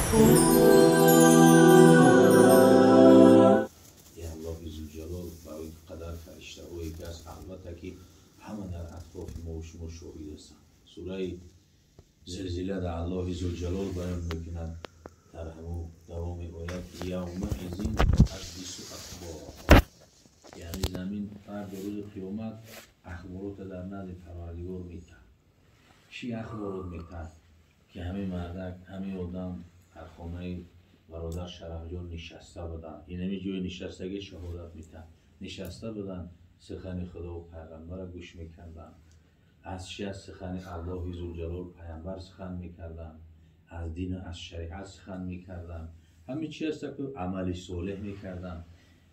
یه الله زوجلال برای قدر فرشته او یکی از البته که همه در اطراف ما و شما شاهد هستند. سوره زلزله در الله زوجلال بیان میکند در همون دوام آیت یوم ازین تحدث اخبارها، یعنی زمین فرد روز قیامت اخبارات در نزد پروردگار میتن. چی اخبارات میتن؟ که همه مردک همه آدم در خانه برادر شرف جان نشسته بودن، این همه جای نشستگی شهادت میتن، نشسته بودن سخن خدا و پیغمبر را گوش میکردن، از چی؟ از سخن الله ذوالجلال پیغمبر سخن میکردن، از دین و از شریعت سخن میکردن، همه چی هست که عمل صالح میکردن.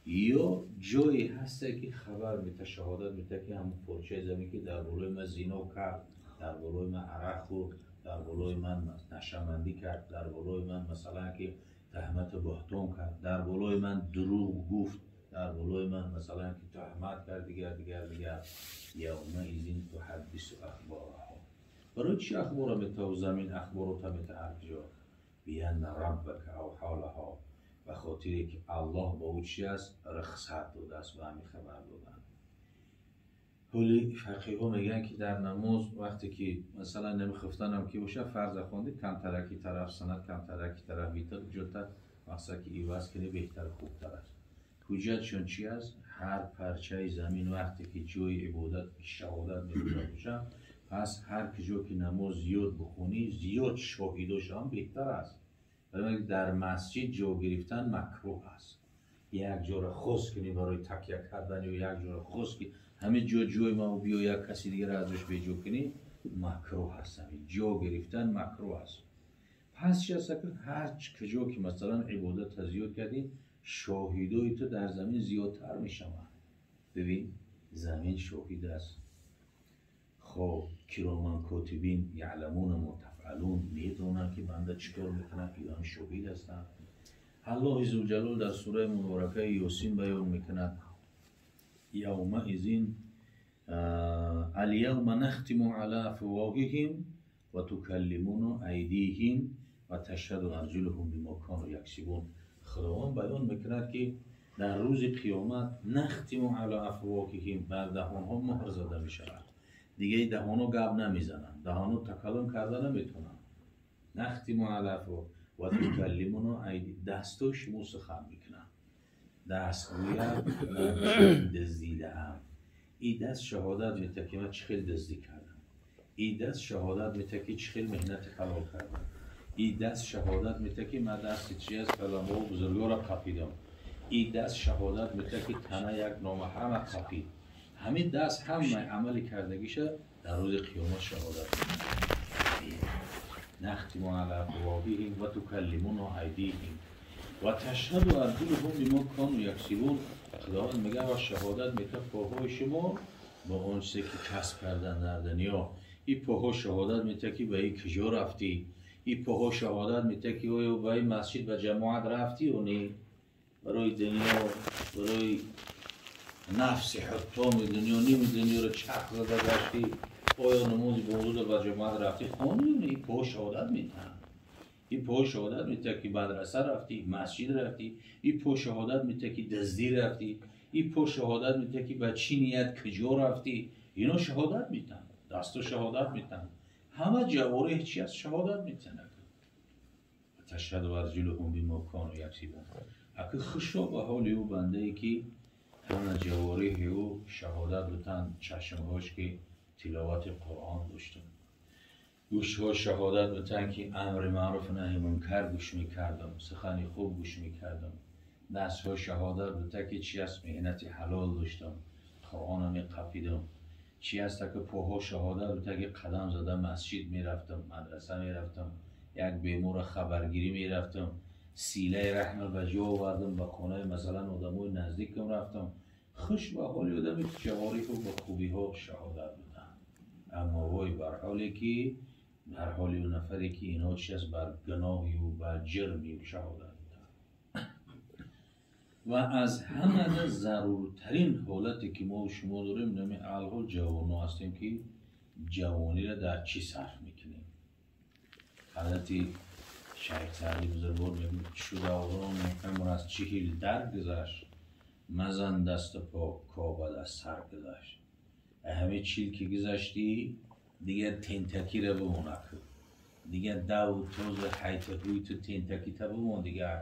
یا جایی هست که خبر میته شهادت میته که همون پرچه زمین که در بالای من زنا کرد، در بالای من عرق خورد، در بالای من نشمندی کرد، در بالای من مثلا که تهمت بهتان کرد، در بالای من دروغ گفت، در بالای من مثلا که تهمت کرد دیگر یوم ازین تحدث اخبارها. برای چی اخبار میته زمین اخبارات میته هر جا؟ بیان ربک او حالها، و خاطری که الله با او چی است رخصت داده است و همین خبر دادن. ولی فقیه ها میگن که در نماز وقتی که مثلا نمیخفتن هم که باشه فرض خونده کم ترکی طرف سند کم ترکی طرف بیتر جلتر مقصد که ایواز کنی بهتر خوبتر است. حجتشون چی است؟ هر پرچه زمین وقتی که جای عبادت شهادت میگذار باشه، پس هر کجا که نماز زیاد بخونی زیاد شاهداش هم بهتر است. برای در مسجد جا گرفتن مکروه است. یک جا را خاص کنی برای تکیه کردن یا یک جا را خاص کنی همه جای ما بیا یک کسی دیگر را ازش به جا کنی مکروه است. همین جا گرفتن مکروه است. پس چی است که هر کجا که مثلا عبادت زیاد کردی شاهدای تو در زمین زیادتر میشوند. ببین زمین شاهد است. خب کرامان کاتبین یعلمون ما تفعلون، میدونن که بنده چیکار میکنن، اینا شاهد هستند. الله ذوالجلال در سوره مبارکه یاسین بیان میکند یوم ازین الیوم نختم علی افواههم و تکلمنا ایدیهم و تشهد ارجلهم بما کانوا یکسبون. خداوند بیان میکند که در روز قیامت نختم علی افواههم، بر دهانها مهر زده میشود، دیگه دهانو گپ نمیزنن، دهانو تکلم کرده نمیتونن. نختم علی افواه و تکلمنا ایدی، دستو شما سخن میکنن، دست گوید دزدیدم، این دست شهادت میده که من چخیل دزدی کردم، این دست شهادت میده که چخیل مهنت حلال کردم، این دست شهادت میده که من دست چی از علما و بزرگا را قپیدم، این دست شهادت میده که تنه یک نامحرم قپید. همین دست همه عمل کردگیشه در روز قیامت شهادت میده. نختم علی افواههم و تکلمنا ایدیهم و تشهد ارجلهم بما کانوا یکسبون. خداوند میگه و شهادت میده پاهای شما با اون چیزی که کسب کردن در دنیا. این پاها شهادت میده که به این کجا رفتی، این پاها شهادت میده که آیا به این مسجد و جماعت رفتی و نه، برای دنیا برای نفس حطام دنیا نیم دنیا رو چرخ زده گشتی، آیا نمازی با حضور و جماعت رفتی خواندی و نه. این پاها شهادت میدن، این پاها شهادت میده که مدرسه رفتی، مسجد رفتی، این پاها شهادت میده که دزدی رفتی، این پاها شهادت میده که به چی نیت کجا رفتی. اینا شهادت میدن، دستا شهادت میدن، همه جوارح چی از شهادت میدن. تشهد ارجلهم بما کانوا یکسبون. اگه خوشا به حال او بنده ای که همه جوارح او شهادت بتن، چشمهاش که تلاوت قرآن داشتن، گوشها شهادت بتن که امر معروف نهی منکر گوش میکردم، سخن خوب گوش میکردم، دستها شهادت بتن که چی است مهنت حلال داشتم، قرآن میقفیدم، چی است که پاها شهادت بتن که قدم زده مسجد میرفتم، مدرسه میرفتم، یک بیمار خبرگیری میرفتم، سیله رحم به جا آوردم، به خانه مثلا آدمای نزدیکم رفتم. خوش به حال آدمی که جوارح و به خوبی ها شهادت بدن. اما وای بر حالی که در حالی و نفری که اینا چی است بر گناهی و بر جرمی و شهادت بدن. و از همه ضرورترین حالتی که ما و شما داریم نمی الحال جوانو هستیم که جوانی را در چی صرف میکنیم. حالتی شیخ سعدی بزرگوار میگه چراغان عمر از 40 درگذشت، مزن دست پا کابل از سر گذشت. همه 40 که گذشتی دیگه تنتکی رو بمونه، دیگه دو توز حیط روی تو تنتکی تا بمون دیگه.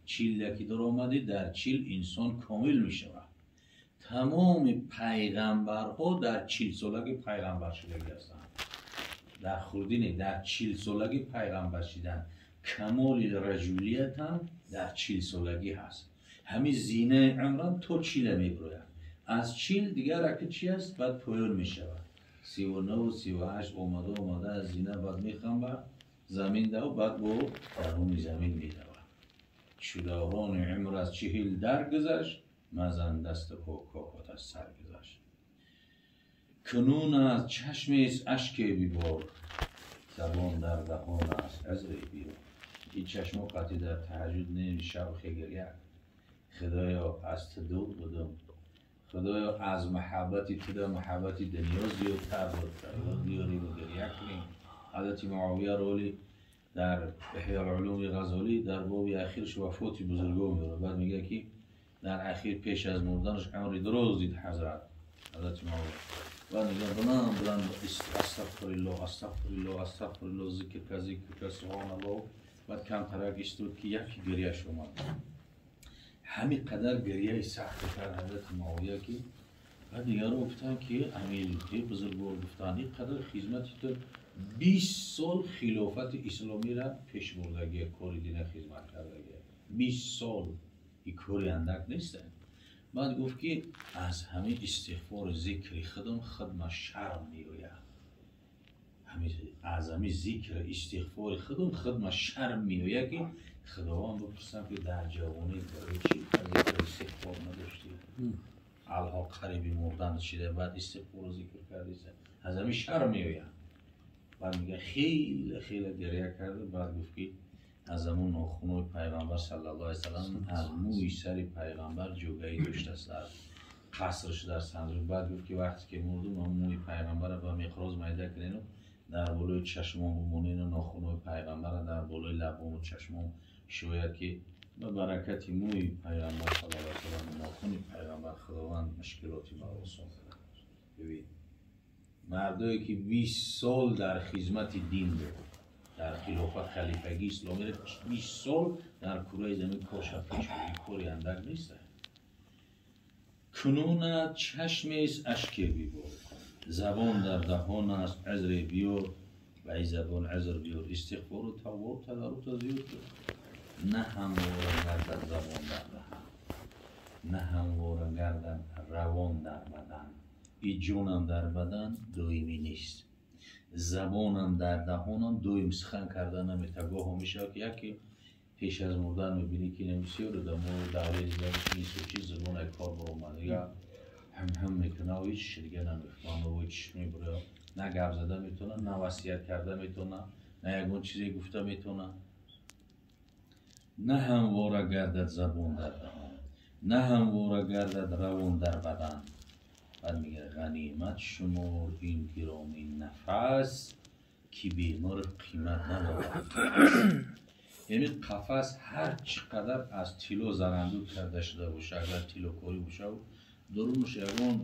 40 که در آمده در 40 انسان کامل میشه. تمام پیغمبرها در 40 سالگی پیغمبر شدگی هستند. در خردین در 40 سالگی پیغمبر شدن. کمال رجولیت هم در 40 سالگی هست. همین زینه عمران تو 40 میبروید. از 40 دیگر رکه چی است؟ بعد پایان میشود. 39 و 38 اومده از زینه بعد میخوام زمین ده و بعد با درون زمین میدود. چراغان عمر از 40 درگذشت، مزن دست پا کابل از سر گذشت. کنون از چشم است اشک بیبار، زبان در دهان است عذر بیار. این چشم وقتی در تهجد نمی شب خیگریه. خدایا از تو دور بودم، خدایا از محبتی تو در محبتی دنیا زیادتر بود بیاری و گریه کنیم. حضرت معاویه رولی در احیاء العلوم غزالی در باب اخیرش وفاتی بزرگوار میاره. بعد میگه که در اخیر پیش از مردنش عمری دراز دید حضرت معاویه. بعد میگه بلند استغفر الله استغفر الله استغفر الله ذکر که سبحان الله. بعد کم ترک اشتود که یکی گریهش اومد. همین قدر گریه سخت کرد حضرت معاویه که بعد دیگر رو گفتن که امیر بزرگوار گفتن این قدر خدمتی تو 20 سال خلافت اسلامی را پیش بردگی کاری دین خدمت کردگی. 20 سال این کاری اندک نیست. بعد گفت که از همه استغفار ذکر خودم شرم میآید. از همه ذکر استغفار خودم شرم میآید که خداوند بپرسم که در جوانی برای چی ذکر استغفار نداشتی؟ الها قریبی مردن شده بعد استغفار و ذکر کردی، از همه شرم میآید. بعد میگه خیلی گریه کرده. بعد گفت که از همون ناخنوی پیغمبر صلی الله علیه وسلم از موی سر پیغمبر جوگهی داشته است در قصرش در صندوق. بعد گفت که وقتی که مردم موی پیغمبر را به مقراض میده کنین و در بالای چشمام بمونین و ناخنوی پیغمبر در بالای لبام و چشمام شاید که به برکت موی پیغمبر صلی الله علیه وسلم ناخن پیغمبر خداوند مشکلاتی ما آسان کنه. ببین مردایی که 20 سال در خدمت دین بود، در خلافت خلیفگی اسلامی را 20 سال در کره زمین کاشف پیش بودی، کاری اندک نیست. کنون چشم است اشک بیبار، زبان در دهان است عذر بیار. و ای زبان عذر بیار استغفار و توبه و تضرع زیاد کن. نه همواره گردد زبان در دهان، نه همواره گردد روان در بدن. این جونم در بدن دائمی نیست، زبانم در دهانم دائم سخن کردن نمیتونه. گاه میشه که یکی پیش از مردن میبینی که نمیشه رو در مورد دعوی زبانش نیست و چیز زبان کار برامده یا هم میکنه و هیچ دیگه نمیفهمه و هیچ میبره. نه گپ زده میتونه، نه وصیت کرده میتونه، نه یکون چیزی گفته میتونه. نه همواره گردد زبان در دهان، نه همواره گردد روان در بدن. بعد میگه غنیمت شمار این گرامی نفس که بیمار قیمت ندارد. یعنی قفس هر چقدر از طلا زرندود کرده شده باشه، اگر طلا کاری باشه و درونش یگون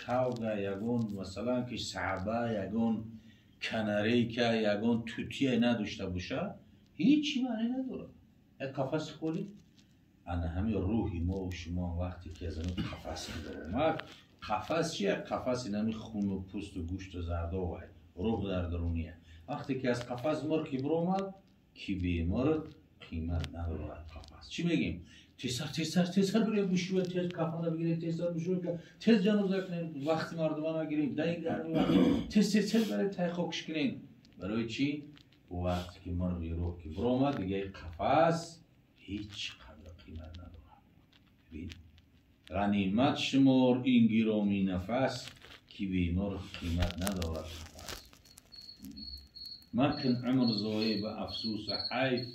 کوگه، یگون مثلا که صعبه، یگون کنری که یگون توتیه نداشته باشه هیچی معنی نداره. یک قفس خوری انا همین روحی ما و شما وقتی که از این قفس میدارم. قفس چیه؟ قفس این همین خون و پوست و گوشت و زرده و روح در درونیه. وقتی که از قفس مر کی برآمد کی بیمار قیمت ندارد. قفس چی میگیم؟ تیسر برای بشوه، تیز کفانه بگیرید، تیسر بشوه که تیز جنوزه کنید، وقتی مردمان نگیرید دهی گرمی وقتی تیز برای تای خوکش کنید. برای چی؟ وقتی که مر بی روح کی برآمد دیگه قفس هیچ قدر قیمت ندارد. غنیمت شمار این گرامی نفس که بیمار قیمت ندارد. مکن عمر ضایع به افسوس حیف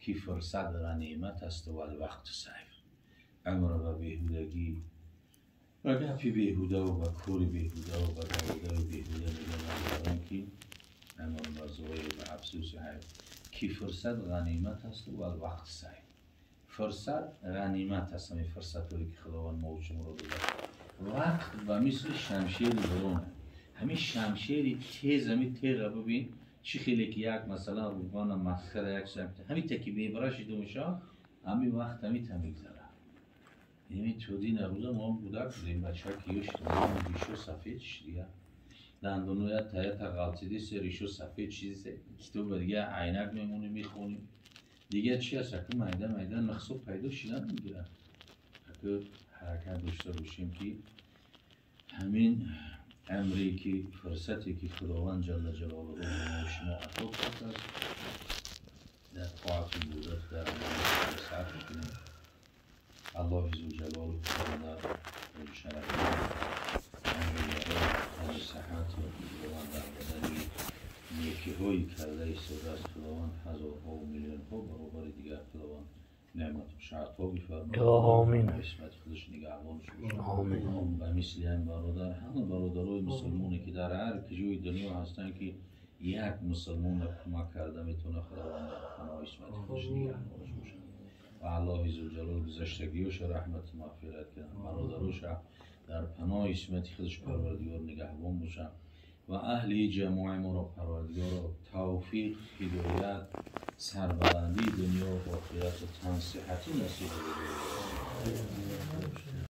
که فرصت غنیمت است و الوقت سیف. عمر به بیهودگی و گپی بیهوده و به کور بیهوده و به دویده و بیهوده میگن که عمر ضایع به افسوس حیف که فرصت غنیمت است و وقت سعی. فرصت غنیمت است، همین فرصت هایی که خداوند ما و شما رو داده. وقت و مثل شمشیر برونه، همین شمشیر تیز، همین تیغه ببین چی خیلی که یک مثلا روان مسخره یک شمشیر همین تکی بیبرش دومشه، همین وقت همین تمیگذره. یعنی چودی نروزه ما بودک بودیم بچه که یوش دنیا ریشو سفید شدیه دندونویا تایت غلطیدی سه ریشو سفید چیزی کتاب دیگه عینک میمونی میخونیم دیگه چی هست که میده نقص و پیدا شدن میگیرن. اگه حرکت داشته باشیم که همین امری که فرصتی که خداوند جل جلاله به شما عطا کرده است در طاعت بودت در عمل صرف کنیم. الله عزوجلال خدا در شرف امری صحت و خداوند در بدن نیکی هایی کرده ایستاده است. خداوند هزارها و میلیون ها برابر دیگر خداوند نعمت و شرطها بفرماید. آمین. اسمت خودش نگهبانش باشد. آمین. و مثل این برادر همه برادرای مسلمانی که در هر کجای دنیا هستن که یک مسلمان را کمک کرده میتونه خداوند در پناه اسمت خودش نگهبانش باشد. و الله عزوجلال گذشتگیش رحمت مغفرت کنه، برادروش در پناه اسمت خودش پروردگار نگهبان باشه و اهل جماع ما را پروردگار توفیق، هدایت، سربلندی دنیا و آخرت و تنصیحتی نصیب بده.